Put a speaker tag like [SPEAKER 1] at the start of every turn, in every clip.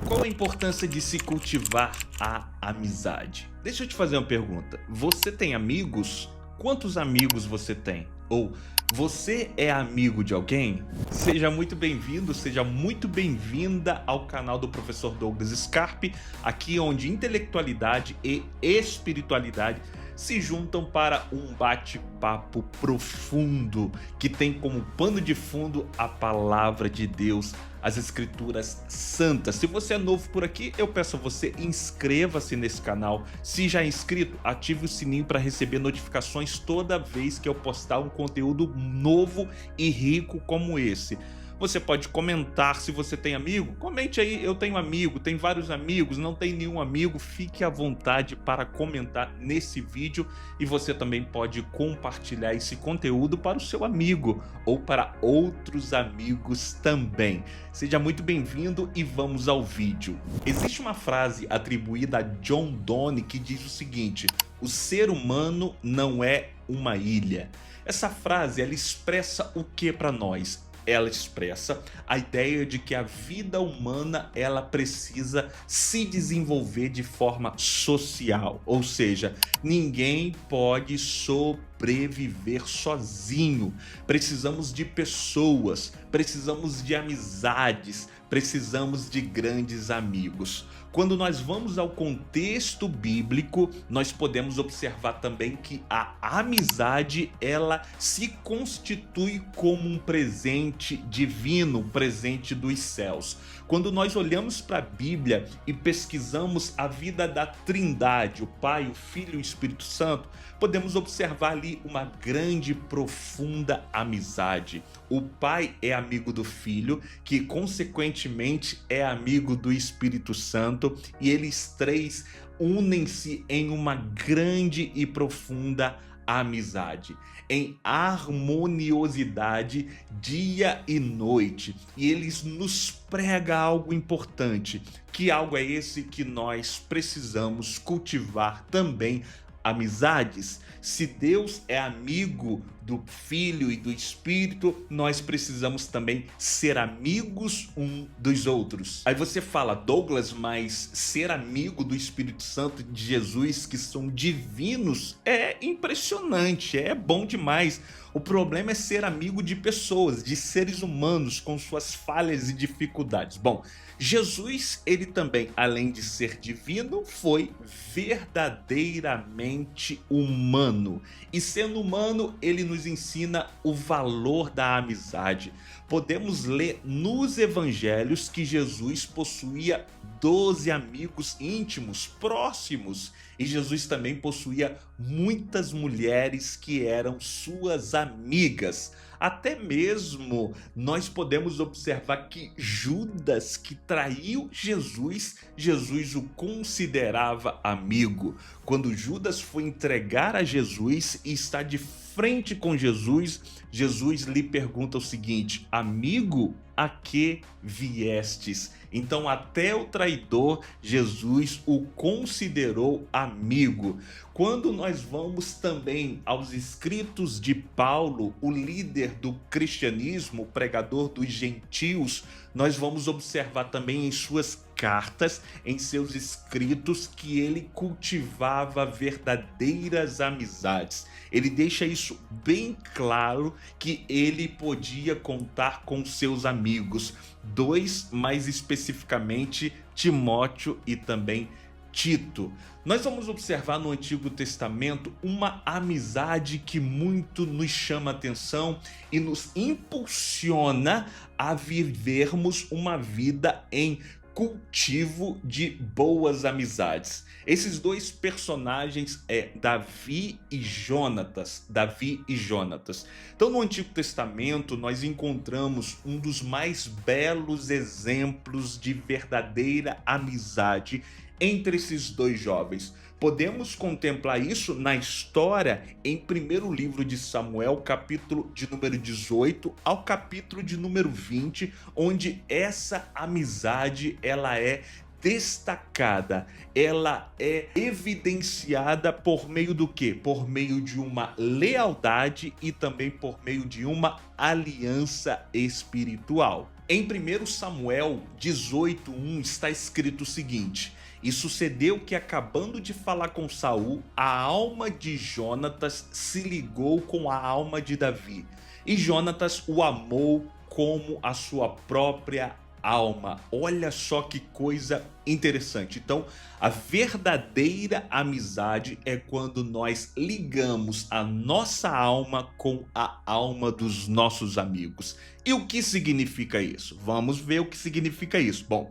[SPEAKER 1] Qual a importância de se cultivar a amizade? Deixa eu te fazer uma pergunta. Você tem amigos? Quantos amigos você tem? Ou você é amigo de alguém? Seja muito bem-vindo, seja muito bem-vinda ao canal do Professor Douglas Scarpe, aqui onde intelectualidade e espiritualidade se juntam para um bate-papo profundo que tem como pano de fundo a palavra de Deus, as escrituras santas. Se você é novo por aqui, eu peço a você, inscreva-se nesse canal. Se já é inscrito, ative o sininho para receber notificações toda vez que eu postar um conteúdo novo e rico como esse. Você pode comentar se você tem amigo, comente aí, eu tenho amigo, tem vários amigos, não tem nenhum amigo, fique à vontade para comentar nesse vídeo e você também pode compartilhar esse conteúdo para o seu amigo ou para outros amigos também. Seja muito bem-vindo e vamos ao vídeo. Existe uma frase atribuída a John Donne que diz o seguinte: o ser humano não é uma ilha. Essa frase, ela expressa o que para nós? Ela expressa a ideia de que a vida humana ela precisa se desenvolver de forma social, ou seja, ninguém pode sobreviver sozinho. Precisamos de pessoas, precisamos de amizades, precisamos de grandes amigos. Quando nós vamos ao contexto bíblico, nós podemos observar também que a amizade ela se constitui como um presente divino, um presente dos céus. Quando nós olhamos para a Bíblia e pesquisamos a vida da Trindade, o Pai, o Filho e o Espírito Santo, podemos observar ali uma grande, profunda amizade. O Pai é amigo do Filho, que consequentemente é amigo do Espírito Santo, e eles três unem-se em uma grande e profunda amizade, em harmoniosidade dia e noite. E eles nos prega algo importante. Que algo é esse? Que nós precisamos cultivar também amizades. Se Deus é amigo do Filho e do Espírito, nós precisamos também ser amigos um dos outros. Aí você fala: Douglas, mas ser amigo do Espírito Santo e de Jesus, que são divinos, é impressionante, é bom demais. O problema é ser amigo de pessoas, de seres humanos com suas falhas e dificuldades. Bom, Jesus, ele também, além de ser divino, foi verdadeiramente humano. E sendo humano, ele nos ensina o valor da amizade. Podemos ler nos evangelhos que Jesus possuía 12 amigos íntimos, próximos. E Jesus também possuía muitas mulheres que eram suas amigas. Até mesmo nós podemos observar que Judas, que traiu Jesus, Jesus o considerava amigo. Quando Judas foi entregar a Jesus e está de frente com Jesus, Jesus lhe pergunta o seguinte: amigo, a que viestes? Então até o traidor, Jesus o considerou amigo. Quando nós vamos também aos escritos de Paulo, o líder do cristianismo, o pregador dos gentios, nós vamos observar também em suas cartas, em seus escritos, que ele cultivava verdadeiras amizades. Ele deixa isso bem claro, que ele podia contar com seus amigos, dois mais especificamente, Timóteo e também Tito. Nós vamos observar no Antigo Testamento uma amizade que muito nos chama atenção e nos impulsiona a vivermos uma vida em cultivo de boas amizades. Esses dois personagens é Davi e Jonatas. Davi e Jonatas. Então, no Antigo Testamento, nós encontramos um dos mais belos exemplos de verdadeira amizade entre esses dois jovens. Podemos contemplar isso na história em primeiro livro de Samuel, capítulo de número 18 ao capítulo de número 20, onde essa amizade ela é destacada, ela é evidenciada por meio do quê? Por meio de uma lealdade e também por meio de uma aliança espiritual. Em 1 Samuel 18:1 está escrito o seguinte: e sucedeu que, acabando de falar com Saul, a alma de Jonatas se ligou com a alma de Davi, e Jonatas o amou como a sua própria alma. Olha só que coisa interessante. Então, a verdadeira amizade é quando nós ligamos a nossa alma com a alma dos nossos amigos. E o que significa isso? Vamos ver o que significa isso. Bom,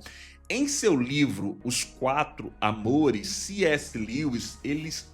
[SPEAKER 1] em seu livro Os Quatro Amores, C.S. Lewis,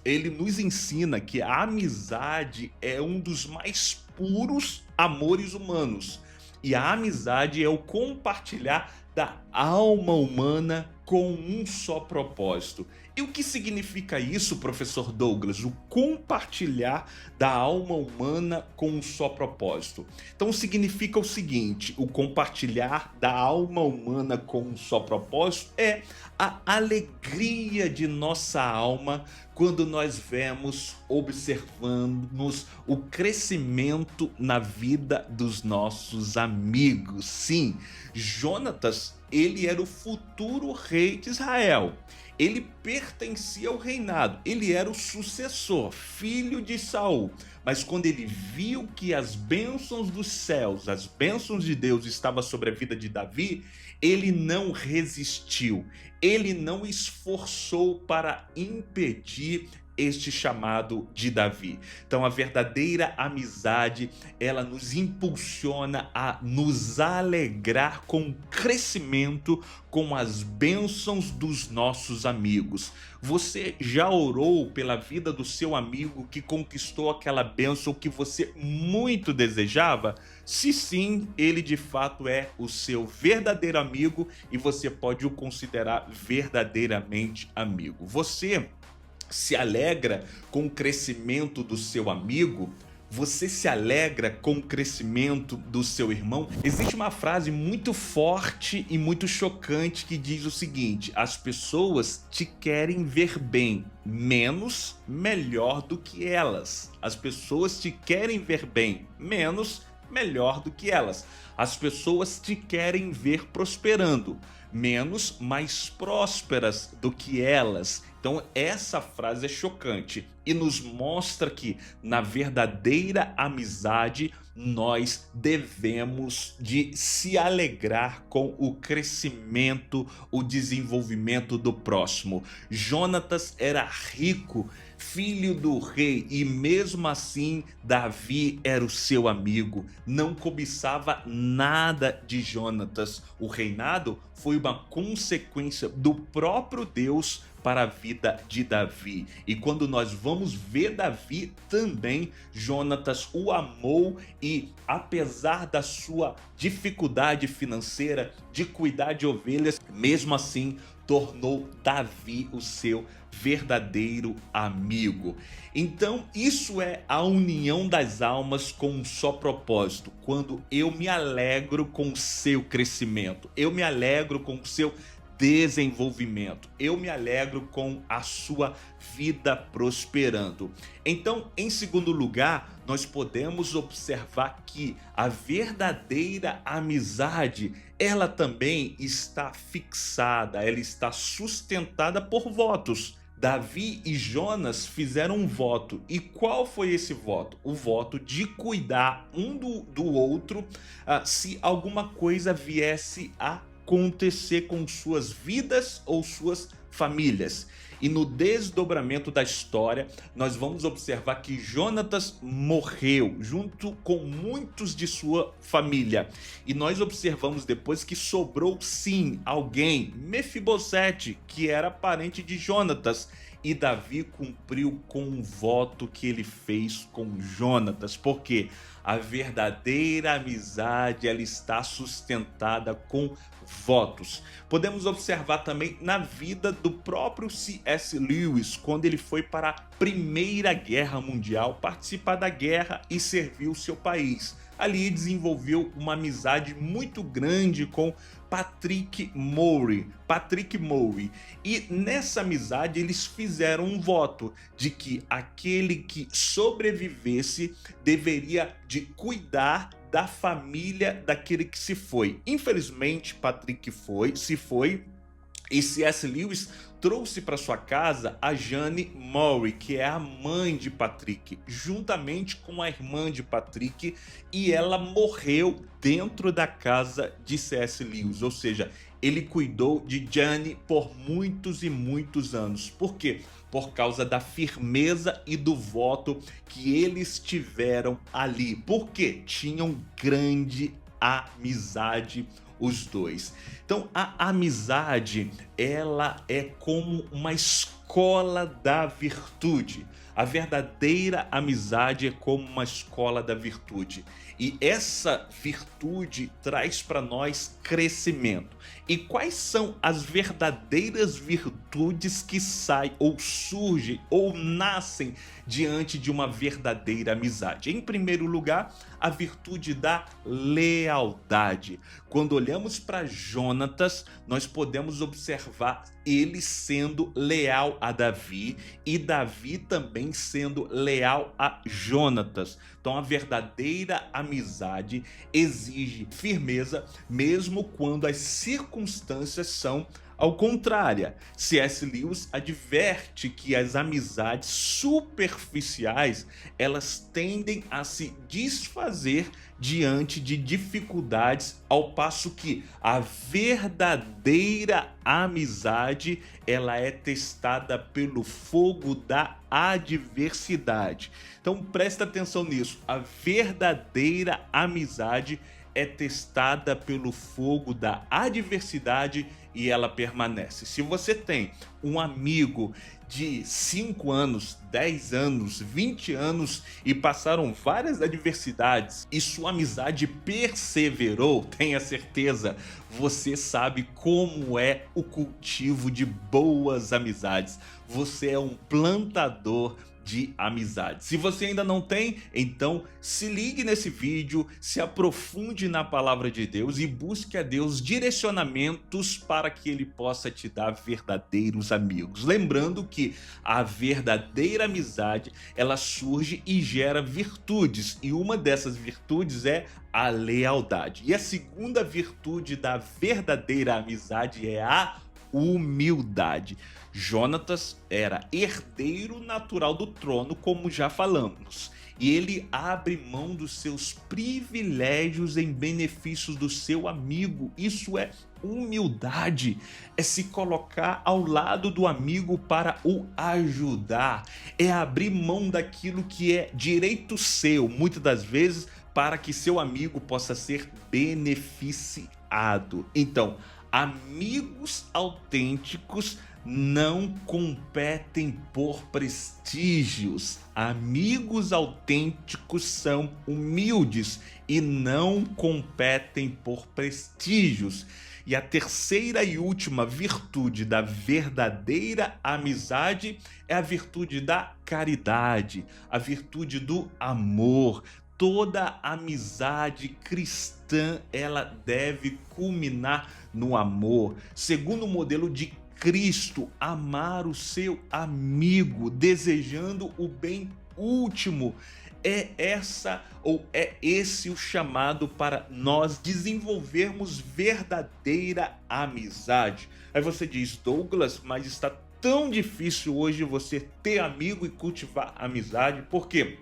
[SPEAKER 1] ele nos ensina que a amizade é um dos mais puros amores humanos. E a amizade é o compartilhar da alma humana com um só propósito. E o que significa isso, professor Douglas? O compartilhar da alma humana com um só propósito. Então significa o seguinte: o compartilhar da alma humana com um só propósito é a alegria de nossa alma quando nós vemos, observamos o crescimento na vida dos nossos amigos. Sim, Jonatas, ele era o futuro rei de Israel. Ele pertencia ao reinado, ele era o sucessor, filho de Saul. Mas quando ele viu que as bênçãos dos céus, as bênçãos de Deus estavam sobre a vida de Davi, ele não resistiu, ele não esforçou para impedir este chamado de Davi. Então a verdadeira amizade, ela nos impulsiona a nos alegrar com o crescimento, com as bênçãos dos nossos amigos. Você já orou pela vida do seu amigo que conquistou aquela bênção que você muito desejava? Se sim, ele de fato é o seu verdadeiro amigo e você pode o considerar verdadeiramente amigo. Você se alegra com o crescimento do seu amigo? Você se alegra com o crescimento do seu irmão? Existe uma frase muito forte e muito chocante que diz o seguinte: as pessoas te querem ver bem, menos melhor do que elas. As pessoas te querem ver bem, menos melhor do que elas. As pessoas te querem ver prosperando, menos mais prósperas do que elas. Então essa frase é chocante e nos mostra que na verdadeira amizade nós devemos de se alegrar com o crescimento, o desenvolvimento do próximo. Jonatas era rico, filho do rei, e mesmo assim Davi era o seu amigo, não cobiçava nada de Jonatas. O reinado foi uma consequência do próprio Deus para a vida de Davi. E quando nós vamos ver Davi também, Jonatas o amou e, apesar da sua dificuldade financeira de cuidar de ovelhas, mesmo assim tornou Davi o seu verdadeiro amigo. Então isso é a união das almas com um só propósito. Quando eu me alegro com o seu crescimento, eu me alegro com o seu desenvolvimento, eu me alegro com a sua vida prosperando. Então, em segundo lugar, nós podemos observar que a verdadeira amizade, ela também está fixada, ela está sustentada por votos. Davi e Jonas fizeram um voto. E qual foi esse voto? O voto de cuidar um do outro se alguma coisa viesse a acontecer com suas vidas ou suas famílias. E no desdobramento da história, nós vamos observar que Jonatas morreu junto com muitos de sua família. E nós observamos depois que sobrou sim alguém, Mefibosete, que era parente de Jonatas. E Davi cumpriu com o voto que ele fez com Jonatas, porque a verdadeira amizade, ela está sustentada com votos. Podemos observar também na vida do próprio C.S. Lewis, quando ele foi para a Primeira Guerra Mundial, participar da guerra e servir o seu país. Ali desenvolveu uma amizade muito grande com Patrick Maury. E nessa amizade eles fizeram um voto de que aquele que sobrevivesse deveria de cuidar da família daquele que se foi. Infelizmente, Patrick se foi, e C.S. Lewis trouxe para sua casa a Jane Murray, que é a mãe de Patrick, juntamente com a irmã de Patrick, e ela morreu dentro da casa de C.S. Lewis, ou seja, ele cuidou de Jane por muitos e muitos anos. Por quê? Por causa da firmeza e do voto que eles tiveram ali, porque tinham grande amizade os dois. Então a amizade, ela é como uma escola da virtude. A verdadeira amizade é como uma escola da virtude. E essa virtude traz para nós crescimento. E quais são as verdadeiras virtudes que saem ou surgem ou nascem diante de uma verdadeira amizade? Em primeiro lugar, a virtude da lealdade. Quando olhamos para Jonatas, nós podemos observar ele sendo leal a Davi e Davi também sendo leal a Jonatas. Então a verdadeira amizade exige firmeza, mesmo quando as circunstâncias são ao contrário. C.S. Lewis adverte que as amizades superficiais, elas tendem a se desfazer diante de dificuldades, ao passo que a verdadeira amizade, ela é testada pelo fogo da adversidade. Então presta atenção nisso, a verdadeira amizade é testada pelo fogo da adversidade e ela permanece. Se você tem um amigo de 5 anos, 10 anos, 20 anos e passaram várias adversidades e sua amizade perseverou, tenha certeza, você sabe como é o cultivo de boas amizades. Você é um plantador de amizade. Se você ainda não tem, então se ligue nesse vídeo, se aprofunde na palavra de Deus e busque a Deus direcionamentos para que ele possa te dar verdadeiros amigos. Lembrando que a verdadeira amizade, ela surge e gera virtudes, e uma dessas virtudes é a lealdade. E a segunda virtude da verdadeira amizade é a humildade. Jonatas era herdeiro natural do trono, como já falamos, e ele abre mão dos seus privilégios em benefício do seu amigo. Isso é humildade, é se colocar ao lado do amigo para o ajudar, é abrir mão daquilo que é direito seu, muitas das vezes, para que seu amigo possa ser beneficiado. Então, amigos autênticos não competem por prestígios. Amigos autênticos são humildes e não competem por prestígios. E a terceira e última virtude da verdadeira amizade é a virtude da caridade, a virtude do amor. Toda amizade cristã, ela deve culminar no amor, segundo o modelo de Cristo, amar o seu amigo, desejando o bem último. É esse o chamado para nós desenvolvermos verdadeira amizade. Aí você diz: Douglas, mas está tão difícil hoje você ter amigo e cultivar amizade, por quê?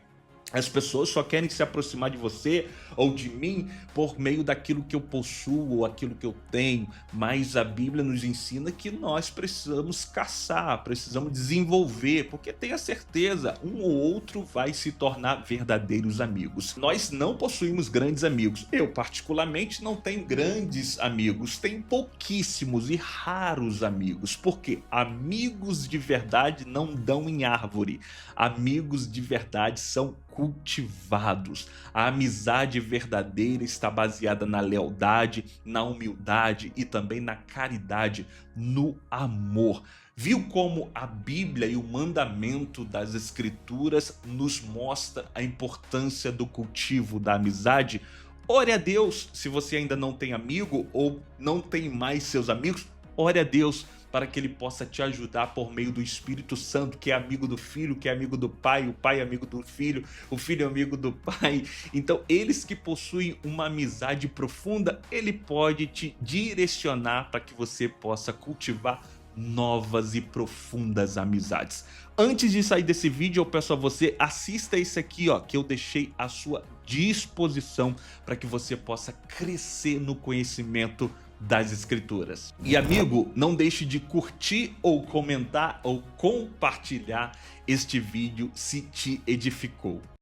[SPEAKER 1] As pessoas só querem se aproximar de você ou de mim por meio daquilo que eu possuo ou aquilo que eu tenho, mas a Bíblia nos ensina que nós precisamos caçar, precisamos desenvolver, porque tenha certeza, um ou outro vai se tornar verdadeiros amigos. Nós não possuímos grandes amigos. Eu, particularmente, não tenho grandes amigos, tenho pouquíssimos e raros amigos, porque amigos de verdade não dão em árvore, amigos de verdade são cultivados. A amizade verdadeira está baseada na lealdade, na humildade e também na caridade, no amor. Viu como a Bíblia e o mandamento das Escrituras nos mostra a importância do cultivo da amizade? Ore a Deus, se você ainda não tem amigo ou não tem mais seus amigos, ore a Deus para que ele possa te ajudar por meio do Espírito Santo, que é amigo do Filho, que é amigo do Pai, o Pai é amigo do Filho, o Filho é amigo do Pai. Então eles que possuem uma amizade profunda, ele pode te direcionar para que você possa cultivar novas e profundas amizades. Antes de sair desse vídeo, eu peço a você, assista esse aqui, ó, que eu deixei à sua disposição para que você possa crescer no conhecimento das escrituras. E amigo, não deixe de curtir ou comentar ou compartilhar este vídeo se te edificou.